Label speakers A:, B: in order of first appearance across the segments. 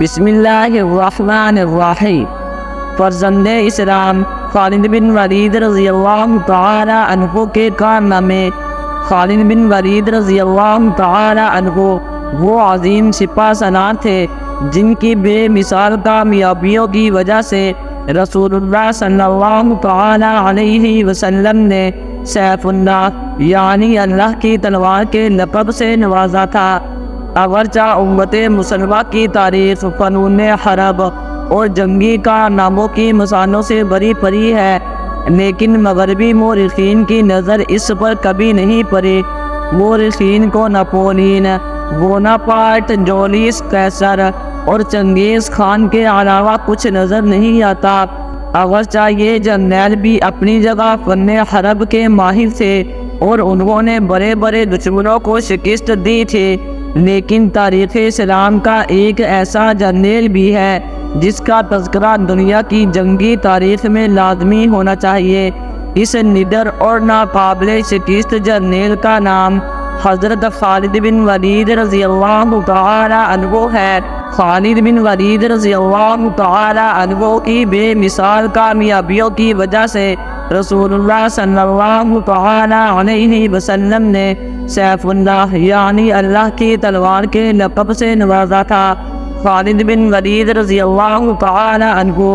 A: بسم اللہ الرحمن الرحیم۔ فرزند اسلام خالد بن ولید رضی اللہ تعالی عنہ کے کارنامے۔ خالد بن ولید رضی اللہ تعالی عنہ وہ عظیم سپہ سالار تھے جن کی بے مثال کامیابیوں کی وجہ سے رسول اللہ صلی اللہ تعالی علیہ وسلم نے سیف اللہ یعنی اللہ کی تلوار کے لقب سے نوازا تھا۔ اگرچہ امت مسلمہ کی تاریخ فنون حرب اور جنگی کارناموں کی مثالوں سے بھری پڑی ہے، لیکن مغربی مورخین کی نظر اس پر کبھی نہیں پڑی۔ مورخین کو نپولین، بوناپارٹ، جولیس قیصر اور چنگیز خان کے علاوہ کچھ نظر نہیں آتا۔ اگرچہ یہ جرنیل بھی اپنی جگہ فن حرب کے ماہر تھے اور انہوں نے بڑے بڑے دشمنوں کو شکست دی تھی، لیکن تاریخ اسلام کا ایک ایسا جرنیل بھی ہے جس کا تذکرہ دنیا کی جنگی تاریخ میں لازمی ہونا چاہیے۔ اس نڈر اور ناقابل شکست جرنیل کا نام حضرت خالد بن ولید رضی اللہ تعالی عنہ ہے۔ خالد بن ولید رضی اللہ تعالی عنہ کی بے مثال کامیابیوں کی وجہ سے رسول اللہ صلی اللہ تعالی علیہ وسلم نے سیف اللہ یعنی اللہ کی تلوار کے لقب سے نوازا تھا۔ خالد بن ولید رضی اللہ تعالی عنہ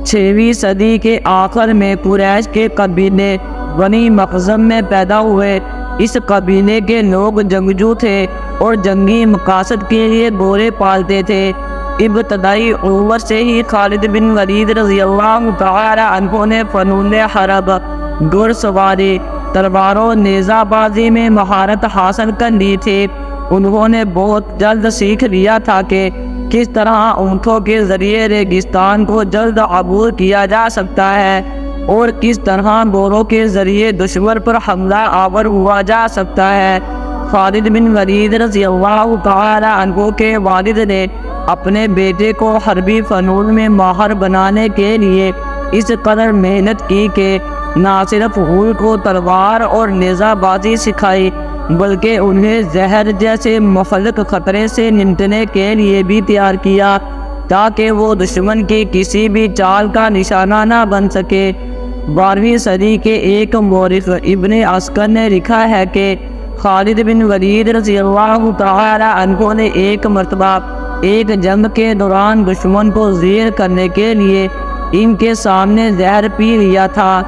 A: 6ویں صدی کے آخر میں قریش کے قبیلے بنی مخزم میں پیدا ہوئے۔ اس قبیلے کے لوگ جنگجو تھے اور جنگی مقاصد کے لیے گھوڑے پالتے تھے۔ ابتدائی عمر سے ہی خالد بن ولید رضی اللہ تعالی عنہ نے فنون حرب، گھڑ سواری، تلواروں، نیزہ بازی میں مہارت حاصل کر لی تھی۔ انہوں نے بہت جلد سیکھ لیا تھا کہ کس طرح اونٹوں کے ذریعے ریگستان کو جلد عبور کیا جا سکتا ہے اور کس طرح گھوڑوں کے ذریعے دشمن پر حملہ آور ہوا جا سکتا ہے۔ خالد بن ولید رضی اللہ تعالی عنہ کے والد نے اپنے بیٹے کو حربی فنون میں ماہر بنانے کے لیے اس قدر محنت کی کہ نہ صرف غول کو تلوار اور نیزہ بازی سکھائی بلکہ انہیں زہر جیسے مخلق خطرے سے نمٹنے کے لیے بھی تیار کیا تاکہ وہ دشمن کی کسی بھی چال کا نشانہ نہ بن سکے۔ 12ویں صدی کے ایک مورخ ابن عسکر نے لکھا ہے کہ خالد بن ولید رضی اللہ تعالی عنہ نے ایک مرتبہ ایک جنگ کے دوران دشمن کو زیر کرنے کے لیے ان کے سامنے زہر پی لیا تھا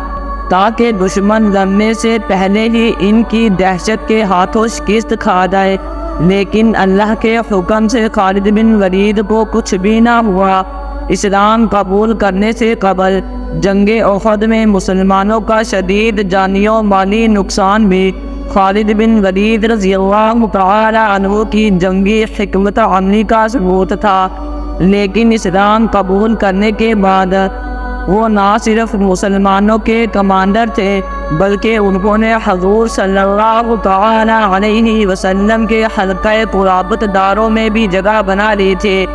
A: تاکہ دشمن لڑنے سے پہلے ہی ان کی دہشت کے ہاتھوں شکست کھا جائے، لیکن اللہ کے حکم سے خالد بن ولید کو کچھ بھی نہ ہوا۔ اسلام قبول کرنے سے قبل جنگ احد میں مسلمانوں کا شدید جانی و مالی نقصان بھی خالد بن ولید رضی اللہ تعالی عنہ کی جنگی حکمت عملی کا ثبوت تھا، لیکن اسلام قبول کرنے کے بعد وہ نہ صرف مسلمانوں کے کمانڈر تھے بلکہ انہوں نے حضور صلی اللہ تعالی علیہ وسلم کے حلقہ قرابت داروں میں بھی جگہ بنا لی تھی۔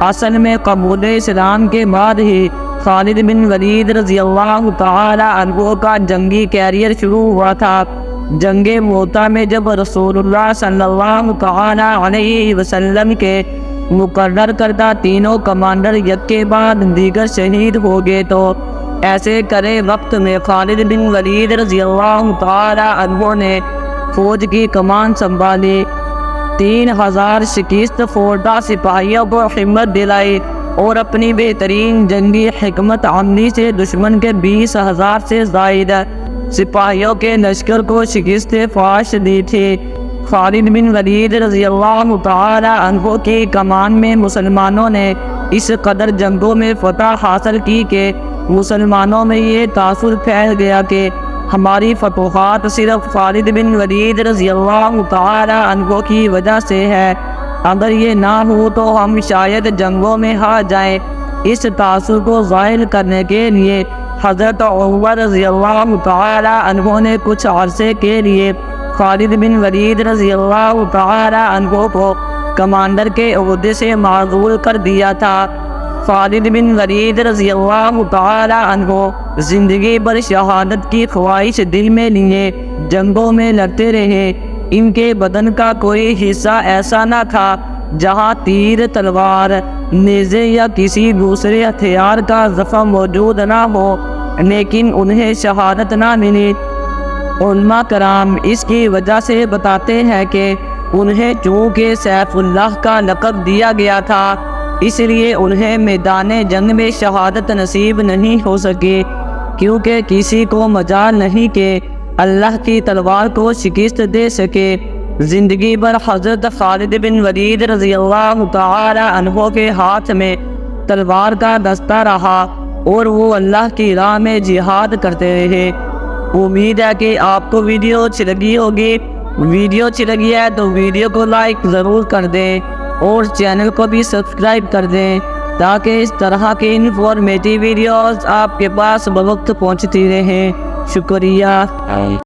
A: اصل میں قبول اسلام کے بعد ہی خالد بن ولید رضی اللہ تعالی عنہ کا جنگی کیریئر شروع ہوا تھا۔ جنگ موتا میں جب رسول اللہ صلی اللہ تعالی علیہ وسلم کے مقرر کردہ تینوں کمانڈر یک کے بعد دیگر شہید ہو گئے تو ایسے کرے وقت میں خالد بن ولید رضی اللہ تعالی عنہ نے فوج کی کمان سنبھالی۔ 3000 شکست خوردہ سپاہیوں کو ہمت دلائی اور اپنی بہترین جنگی حکمت عملی سے دشمن کے 20,000 سے زائد سپاہیوں کے لشکر کو شکست فاش دی تھی۔ خالد بن ولید رضی اللہ تعالی عنہ کی کمان میں مسلمانوں نے اس قدر جنگوں میں فتح حاصل کی کہ مسلمانوں میں یہ تاثر پھیل گیا کہ ہماری فتوحات صرف خالد بن ولید رضی اللہ تعالی عنہ کی وجہ سے ہے، اگر یہ نہ ہو تو ہم شاید جنگوں میں ہار جائیں۔ اس تاثر کو ظاہر کرنے کے لیے حضرت عمر رضی اللہ تعالی عنہ نے کچھ عرصے کے لیے خالد بن ولید رضی اللہ تعالی عنہ کو کمانڈر کے عہدے سے معزول کر دیا تھا۔ خالد بن ولید رضی اللہ تعالی عنہ زندگی بھر شہادت کی خواہش دل میں لیے جنگوں میں لڑتے رہے۔ ان کے بدن کا کوئی حصہ ایسا نہ تھا جہاں تیر، تلوار نیزے یا کسی دوسرے ہتھیار کا زخم موجود نہ ہو لیکن انہیں شہادت نہ ملی۔ علماء کرام اس کی وجہ سے بتاتے ہیں کہ انہیں چونکہ سیف اللہ کا لقب دیا گیا تھا اس لیے انہیں میدان جنگ میں شہادت نصیب نہیں ہو سکی، کیونکہ کسی کو مجال نہیں کہ اللہ کی تلوار کو شکست دے سکے۔ زندگی بھر حضرت خالد بن ولید رضی اللہ تعالی عنہ کے ہاتھ میں تلوار کا دستہ رہا اور وہ اللہ کی راہ میں جہاد کرتے رہے۔ امید ہے کہ آپ کو ویڈیو اچھی لگی ہوگی۔ ویڈیو اچھی لگی ہے تو ویڈیو کو لائک ضرور کر دیں اور چینل کو بھی سبسکرائب کر دیں تاکہ اس طرح کی انفارمیٹیو ویڈیوز آپ کے پاس بوقت پہنچتی رہیں۔ شکریہ۔